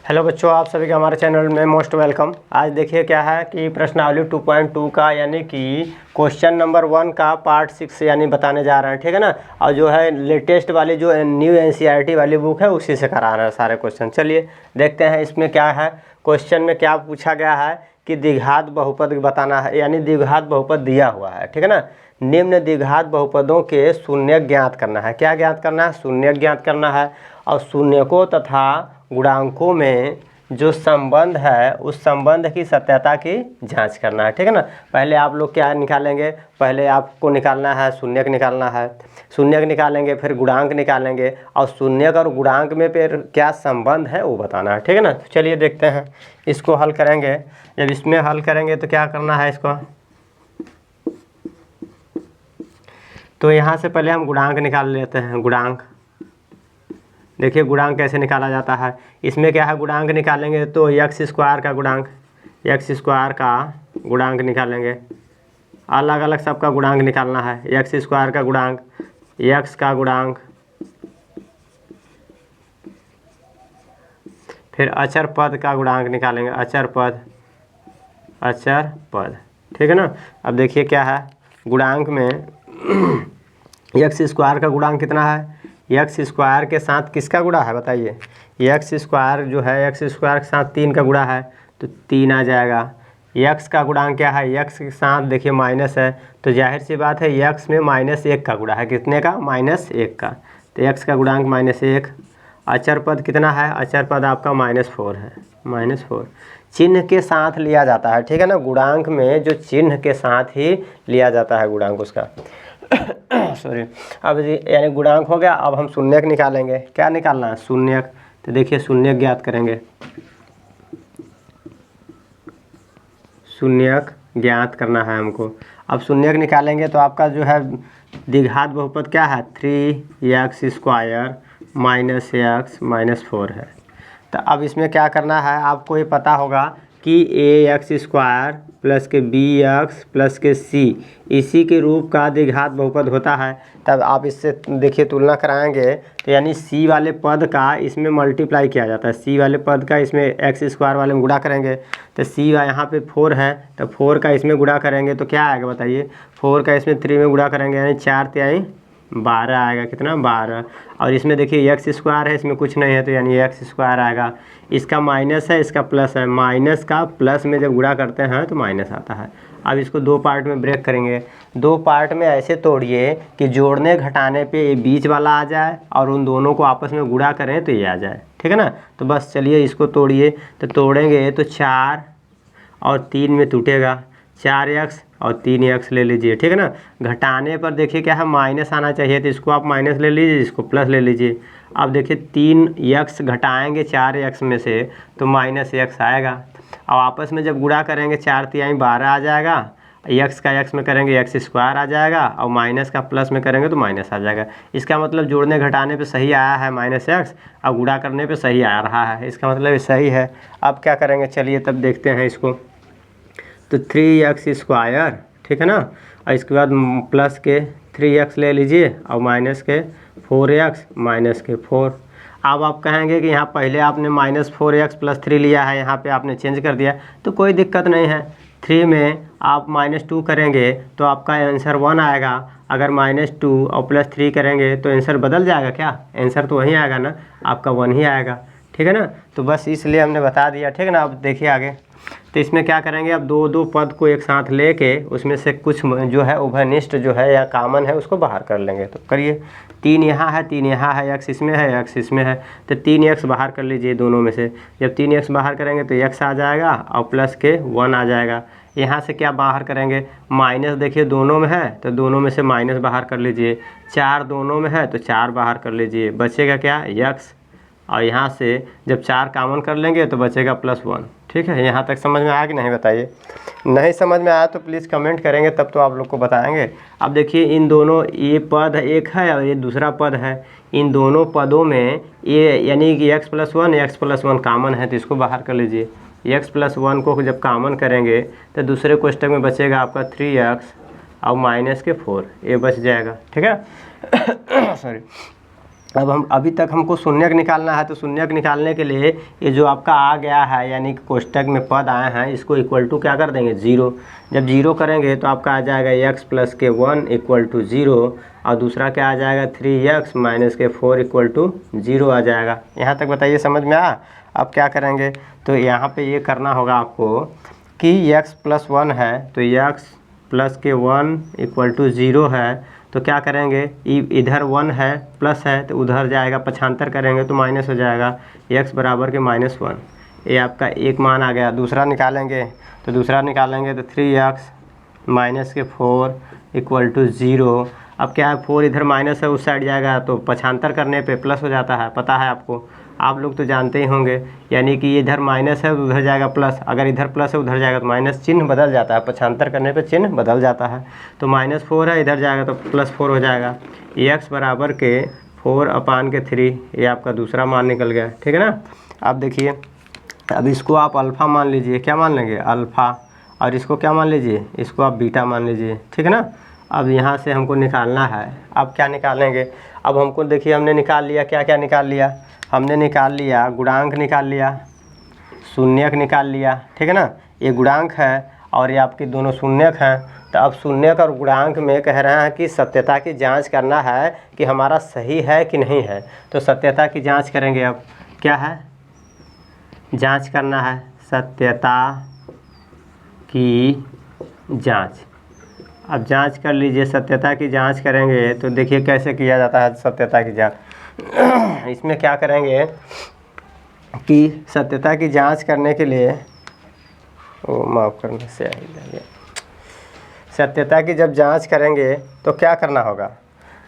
Hello बच्चों, आप सभी का हमारे चैनल में मोस्ट वेलकम। आज देखिए क्या है कि प्रश्नावली 2.2 का यानी कि क्वेश्चन नंबर 1 का पार्ट 6 यानी बताने जा रहे हैं, ठीक है ना। और जो है लेटेस्ट वाली जो न्यू एनसीईआरटी वाली बुक है उसी से करा रहे हैं सारे क्वेश्चन। चलिए देखते हैं इसमें क्या है। क्वेश्चन में क्या पूछा गया है कि द्विघात बहुपद बताना है, यानी द्विघात बहुपद दिया हुआ है, ठीक है ना। निम्न द्विघात बहुपदों के शून्य ज्ञात करना है। क्या ज्ञात करना है? शून्य ज्ञात करना है। और शून्यकों तथा गुणांकों में जो संबंध है उस संबंध की सत्यता की जांच करना है, ठीक है ना। पहले आप लोग क्या निकालेंगे? पहले आपको निकालना है शून्यक निकालना है। शून्यक निकालेंगे, फिर गुणांक निकालेंगे, और शून्यक और गुणांक में फिर क्या संबंध है वो बताना है, ठीक है ना। तो चलिए देखते हैं इसको हल करेंगे। जब इसमें हल करेंगे तो क्या करना है इसको, तो यहाँ से पहले हम गुणांक निकाल लेते हैं। गुणांक देखिए गुणांक कैसे निकाला जाता है। इसमें क्या है, गुणांक निकालेंगे तो एक्स स्क्वायर का गुणांक, एक्स स्क्वायर का गुणांक निकालेंगे। अलग अलग सबका गुणांक निकालना है। एक्स स्क्वायर का गुणांक, एक्स का गुणांक, फिर अचर पद का गुणांक निकालेंगे। अचर पद, अचर पद, ठीक है ना। अब देखिए क्या है, गुणांक में एक्स स्क्वायर का गुणांक कितना है? एक्स स्क्वायर के साथ किसका गुणा है बताइए? एक्स स्क्वायर जो है एक्स स्क्वायर के साथ 3 का गुणा है तो 3 आ जाएगा। एक्स का गुणांक क्या है? एक्स के साथ देखिए माइनस है, तो जाहिर सी बात है एक्स में -1 का गुणा है। कितने का? -1 का। तो एक्स का गुणांक -1। अचर पद कितना है? अचर पद आपका -4 है। -4 चिन्ह के साथ लिया जाता है, ठीक है ना। गुणांक में जो चिन्ह के साथ ही लिया जाता है गुणांक उसका सॉरी। अब यानी गुणांक हो गया। अब हम शून्यक निकालेंगे। क्या निकालना है? शून्यक। तो देखिए शून्यक ज्ञात करेंगे। शून्यक ज्ञात करना है हमको। अब शून्यक निकालेंगे तो आपका जो है द्विघात बहुपद क्या है? 3x स्क्वायर -x -4 है। तो अब इसमें क्या करना है, आपको ये पता होगा कि ax स्क्वायर प्लस के bx प्लस के c इसी के रूप का द्विघात बहुपद होता है। तब आप इससे देखिए तुलना कराएंगे तो यानी c वाले पद का इसमें मल्टीप्लाई किया जाता है। c वाले पद का इसमें x स्क्वायर वाले में गुणा करेंगे तो c यहाँ पे 4 है, तो 4 का इसमें गुणा करेंगे तो क्या आएगा बताइए? 4 का इसमें 3 में गुणा करेंगे यानी 4 तिहाई 12 आएगा। कितना? 12। और इसमें देखिए एक्स स्क्वायर है, इसमें कुछ नहीं है तो यानी एक्स स्क्वायर आएगा। इसका माइनस है, इसका प्लस है। माइनस का प्लस में जब गुणा करते हैं तो माइनस आता है। अब इसको 2 पार्ट में ब्रेक करेंगे। 2 पार्ट में ऐसे तोड़िए कि जोड़ने घटाने पे ये बीच वाला आ जाए और उन दोनों को आपस में गुणा करें तो ये आ जाए, ठीक है ना। तो बस चलिए इसको तोड़िए। तो तोड़ेंगे तो 4 और 3 में टूटेगा। 4x और 3x ले लीजिए, ठीक है ना। घटाने पर देखिए क्या है, माइनस आना चाहिए, तो इसको आप माइनस ले लीजिए, इसको प्लस ले लीजिए। अब देखिए 3x घटाएंगे 4x में से तो -x आएगा। और आपस में जब गुणा करेंगे 4 तिहाई 12 आ जाएगा। x का x में करेंगे x स्क्वायर आ जाएगा, और माइनस का प्लस में करेंगे तो माइनस आ जाएगा। इसका मतलब जोड़ने घटाने पे सही आया है -x, और गुणा करने पे सही आ रहा है, इसका मतलब ये सही है। अब क्या करेंगे, चलिए तब देखते हैं इसको। तो 3x स्क्वायर, ठीक है ना, और इसके बाद प्लस के 3x ले लीजिए और माइनस के 4x माइनस के 4। अब आप कहेंगे कि यहाँ पहले आपने -4x + 3 लिया है, यहाँ पे आपने चेंज कर दिया, तो कोई दिक्कत नहीं है। 3 में आप -2 करेंगे तो आपका आंसर 1 आएगा। अगर -2 और +3 करेंगे तो आंसर बदल जाएगा क्या? आंसर तो वही आएगा ना, आपका 1 ही आएगा, ठीक है ना। तो बस इसलिए हमने बता दिया, ठीक है ना। अब देखिए आगे। तो इसमें क्या करेंगे, अब 2 पद को एक साथ लेके उसमें से कुछ जो है उभयनिष्ठ जो है या कॉमन है उसको बाहर कर लेंगे। तो करिए। 3 यहाँ है, 3 यहाँ है, x इसमें है, x इसमें है, तो 3x बाहर कर लीजिए दोनों में से। जब 3x बाहर करेंगे तो x आ जाएगा और प्लस के 1 आ जाएगा। यहाँ से क्या बाहर करेंगे? माइनस देखिए दोनों में है तो दोनों में से माइनस बाहर कर लीजिए। 4 दोनों में है तो 4 बाहर कर लीजिए, बचेगा क्या? x। और यहाँ से जब 4 कॉमन कर लेंगे तो बचेगा +1, ठीक है। यहाँ तक समझ में आया कि नहीं बताइए? नहीं समझ में आया तो प्लीज़ कमेंट करेंगे, तब तो आप लोग को बताएंगे। अब देखिए इन दोनों, ये पद एक है और ये दूसरा पद है। इन दोनों पदों में ये यानी कि x + 1 कॉमन है, तो इसको बाहर कर लीजिए। x + 1 को जब कॉमन करेंगे तो दूसरे कोष्टक में बचेगा आपका 3x और -4, ये बच जाएगा, ठीक है सॉरी। अब हम अभी तक हमको शून्यक निकालना है, तो शून्यक निकालने के लिए ये जो आपका आ गया है यानी कि कोष्टक में पद आए हैं इसको इक्वल टू क्या कर देंगे 0। जब 0 करेंगे तो आपका आ जाएगा x प्लस के 1 इक्वल टू 0 और दूसरा क्या आ जाएगा 3x माइनस के 4 इक्वल टू 0 आ जाएगा। यहाँ तक बताइए समझ में आया। अब क्या करेंगे तो यहाँ पे ये करना होगा आपको कि x प्लस 1 है तो x प्लस के 1 इक्वल टू 0 है, तो क्या करेंगे इधर 1 है प्लस है तो उधर जाएगा, पक्षांतर करेंगे तो माइनस हो जाएगा, x बराबर के -1। ये आपका एक मान आ गया। दूसरा निकालेंगे तो तो 3x माइनस के 4 इक्वल टू 0। अब क्या है 4 इधर माइनस है उस साइड जाएगा तो पक्षांतर करने पे प्लस हो जाता है, पता है आपको, आप लोग तो जानते ही होंगे। यानी कि इधर माइनस है तो उधर जाएगा प्लस, अगर इधर प्लस है उधर जाएगा तो माइनस, चिन्ह बदल जाता है, पक्षांतर करने पे चिन्ह बदल जाता है। तो -4 है इधर जाएगा तो +4 हो जाएगा। x बराबर के 4/3 ये आपका दूसरा मान निकल गया, ठीक है ना। अब देखिए अब इसको आप अल्फ़ा मान लीजिए, क्या मान लेंगे अल्फ़ा, और इसको क्या मान लीजिए, इसको आप बीटा मान लीजिए, ठीक है ना। अब यहाँ से हमको निकालना है, अब क्या निकालेंगे, अब हमको देखिए हमने निकाल लिया, क्या क्या निकाल लिया, हमने निकाल लिया गुणांक निकाल लिया, शून्यक निकाल लिया, ठीक है ना। ये गुणांक है और ये आपके दोनों शून्यक हैं। तो अब शून्यक और गुणांक में कह रहे हैं कि सत्यता की जांच करना है कि हमारा सही है कि नहीं है। तो सत्यता की जांच करेंगे। अब क्या है, जांच करना है सत्यता की जांच। अब जांच कर लीजिए, सत्यता की जांच करेंगे तो देखिए कैसे किया जाता है सत्यता की जांच। इसमें क्या करेंगे कि सत्यता की जांच करने के लिए माफ़ करने से आइए, सत्यता की जब जांच करेंगे तो क्या करना होगा,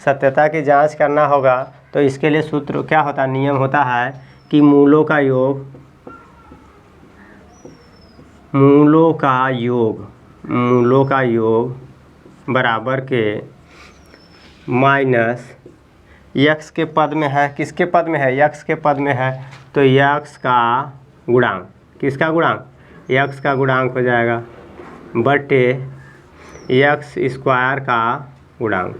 सत्यता की जांच करना होगा तो इसके लिए सूत्र क्या होता है, नियम होता है कि मूलों का योग बराबर के माइनस x के पद में है, किसके पद में है, x के पद में है, तो x का गुणांक, किसका गुणांक, x का गुणांक हो जाएगा बटे x स्क्वायर का गुणांक।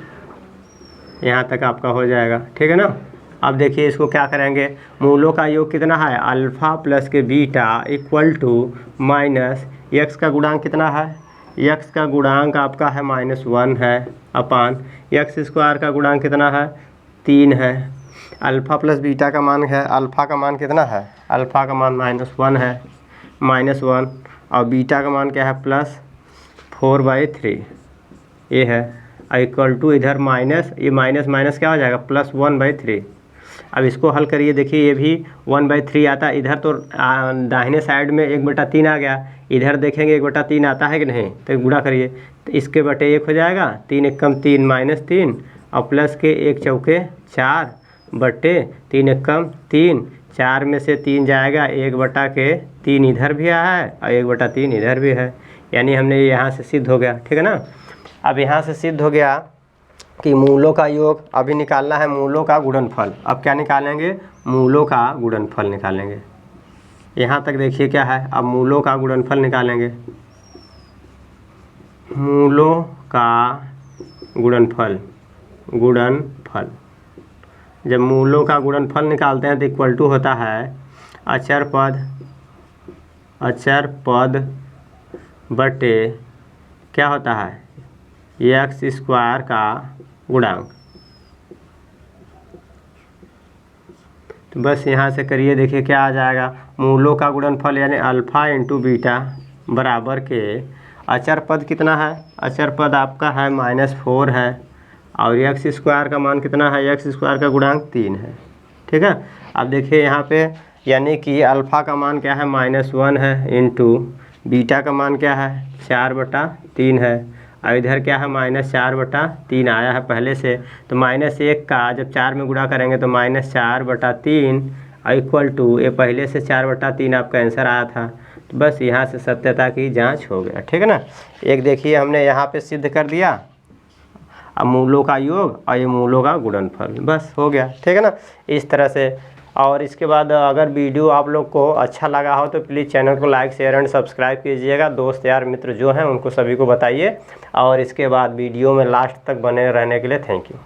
यहाँ तक आपका हो जाएगा, ठीक है ना। अब देखिए इसको क्या करेंगे, मूलों का योग कितना है अल्फ़ा प्लस के beta equal to minus x का गुणांक कितना है, x का गुणांक आपका है -1 है अपान x स्क्वायर का गुणांक कितना है 3 है। अल्फ़ा प्लस बीटा का मान है, अल्फ़ा का मान कितना है, अल्फ़ा का मान -1 है, -1 और बीटा का मान क्या है +4/3 ये है इक्वल टू इधर माइनस, ये माइनस क्या हो जाएगा +1/3। अब इसको हल करिए, देखिए ये भी 1/3 आता है, इधर तो दाहिने साइड में 1/3 आ गया, इधर देखेंगे 1/3 आता है कि नहीं, तो गुणा करिए तो इसके बटे 1 हो जाएगा, 3 एकम 3 -3 और प्लस के 1 चौके 4 बटे 3 एकम 3, 4 में से 3 जाएगा, 1/3 इधर भी आया है और 1/3 इधर भी है, यानी हमने यहाँ से सिद्ध हो गया, ठीक है ना। अब यहाँ से सिद्ध हो गया कि मूलों का योग, अभी निकालना है मूलों का गुणनफल। अब क्या निकालेंगे, मूलों का गुणनफल निकालेंगे। यहाँ तक देखिए क्या है, अब मूलों का गुणनफल निकालेंगे, मूलों का गुणनफल, जब मूलों का गुणनफल निकालते हैं तो इक्वल टू होता है अचर पद बटे क्या होता है x स्क्वायर का गुणांक। तो बस यहाँ से करिए, देखिए क्या आ जाएगा, मूलों का गुणनफल यानी अल्फ़ा इंटू बीटा बराबर के अचर पद कितना है, अचर पद आपका है -4 है और x स्क्वायर का मान कितना है, x स्क्वायर का गुणांक 3 है, ठीक है। अब देखिए यहाँ पे यानी कि अल्फ़ा का मान क्या है -1 है इंटू बीटा का मान क्या है 4/3 है और इधर क्या है -4/3 आया है पहले से, तो -1 का जब 4 में गुणा करेंगे तो -4/3 इक्वल टू ये पहले से 4/3 आपका आंसर आया था। तो बस यहाँ से सत्यता की जांच हो गया, ठीक है ना। एक देखिए हमने यहाँ पे सिद्ध कर दिया, अब मूलों का योग और ये मूलों का गुणनफल, बस हो गया, ठीक है ना, इस तरह से। और इसके बाद अगर वीडियो आप लोग को अच्छा लगा हो तो प्लीज़ चैनल को लाइक शेयर एंड सब्सक्राइब कीजिएगा, दोस्त यार मित्र जो हैं उनको सभी को बताइए और इसके बाद वीडियो में लास्ट तक बने रहने के लिए थैंक यू।